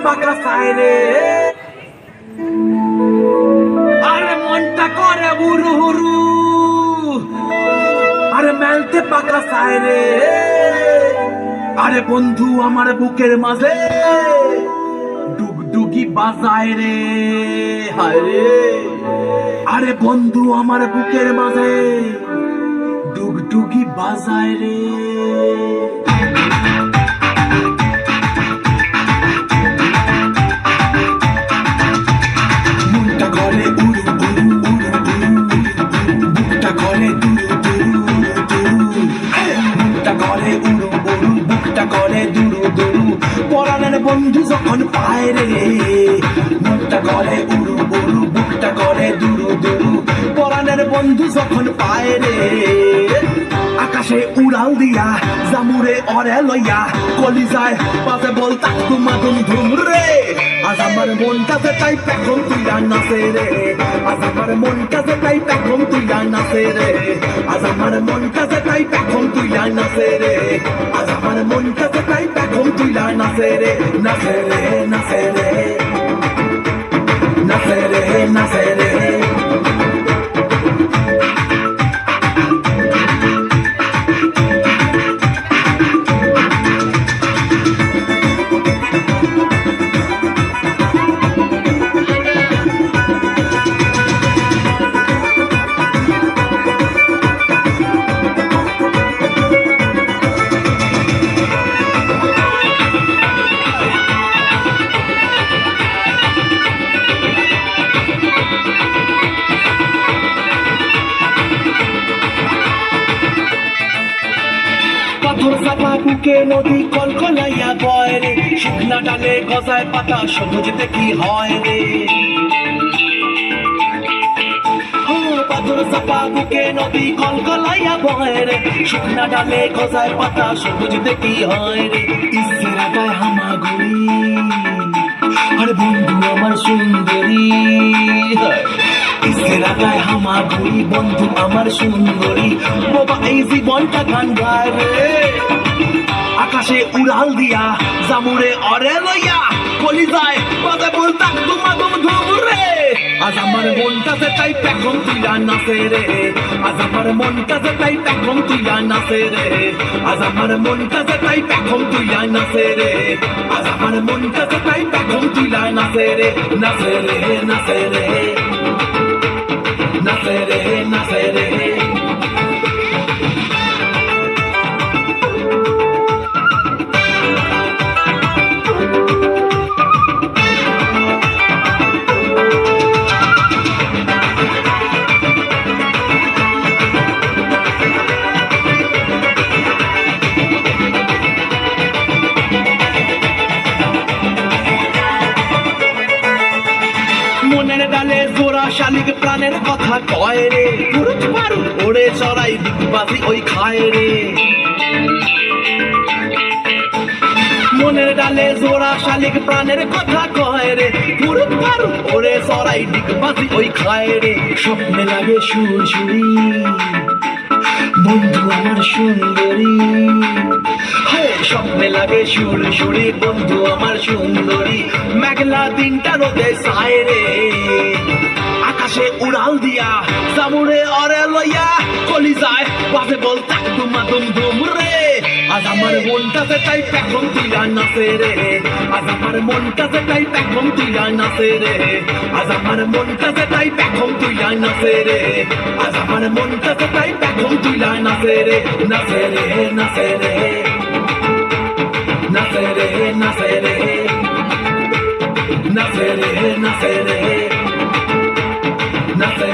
পাকা চায় রে, আরে মনটা করে উরু হুরু, আরে মেলতে পাকা চায় রে, আরে বন্ধু আমার বুকের মাঝে ডুগডুগি বাজায় রে, হায় রে, আরে বন্ধু আমার বুকের মাঝে ডুগডুগি বাজায় রে। মনটা করে উড়ু উড়ু উড়ু উড়ু, বুকটা করে দুরু দুরু দুরু, মনটা করে উড়ু উড়ু, বুকটা করে দুরু দুরু, পরাণের বন্ধু যখন পায় রে, মনটা করে উড়ু উড়ু, বুকটা করে দুরু দুরু, পরাণের বন্ধু যখন পায় রে, আকাশে উড়াল দিয়া জামুরে অরে লইয়া কলিজায় পাশে বলতা তুমাদুম ধুম রে, আজ আমার মনটাতে তাই পেখম তুইয়া নাচে রে, আজ আমার মনটাতে তাই পেখম তুইয়া নাচে রে, আজ আমার মনটাতে তাই পেখম তুইয়া নাচে রে, আজ আমার মনটাতে তাই পেখম তুইয়া নাচে রে, নাচে রে নাচে রে নাচে রে নাচে রে। বুকে নদী কলকলাইয়া বয় রে, শুকনা ডালে গজায় পাতা সবুজ দেখি হয় রে, পাথর চাপা বুকে নদী কলকলাইয়া বয় রে, শুকনা ডালে গজায় পাতা সবুজ দেখি হয় রে, ইসের আগায় হামাগুড়ি, আরে বন্ধু আমার সুন্দরী, ইসের আগায় হামাগুড়ি, বন্ধু আমার সুন্দরী, বাবা এই জীবনটা গান গায় রে, আকাশে উড়াল দিয়া জামুরে অরে লইয়া কলিজায় বাজে বলতা তুমাদুম ধুম রে, আজ আমার মনটাতে তাই পেখম তুইয়া নাচে রে, আজ আমার মনটাতে তাই পেখম তুইয়া নাচে রে, আজ আমার মনটাতে তাই পেখম তুইয়া নাচে রে, আজ আমার মনটাতে তাই পেখম তুইয়া নাচে রে, নাচে রে নাচে রে নাচে রে নাচে রে। মনের ডালে জোড়া শালিক প্রাণের কথা কয় রে, পুরুত পারু ওড়ে চড়াই দিকবাজি ওই খায় রে, মনের ডালে জোড়া শালিক প্রাণের কথা কয় রে, পুরুত পারু ওড়ে চড়াই দিকবাজি ওই খায় রে, স্বপ্নে লাগে সুরসুরি, বন্ধু আমার সুন্দরী, স্বপ্নে লাগে সুরসুরি, বন্ধু আমার সুন্দরী, মেঘলা দিনটা রোদে ছায় রে, আকাশে উড়াল দিয়া জামুরে অরে লইয়া কলিজায় বাজে বলতা তুমাদুম ধুম রে, আজ আমার মনটাতে তাই পেখম তুইয়া নাচে রে, আজ আমার মনটাতে তাই পেখম তুইয়া নাচে রে, আজ আমার মনটাতে তাই পেখম তুইয়া নাচে রে, আজ আমার মনটাতে তাই পেখম তুইয়া নাচে রে, নাচে রে নাচে রে নাচে রে নাচে রে নাচে রে নাচে রে নাচে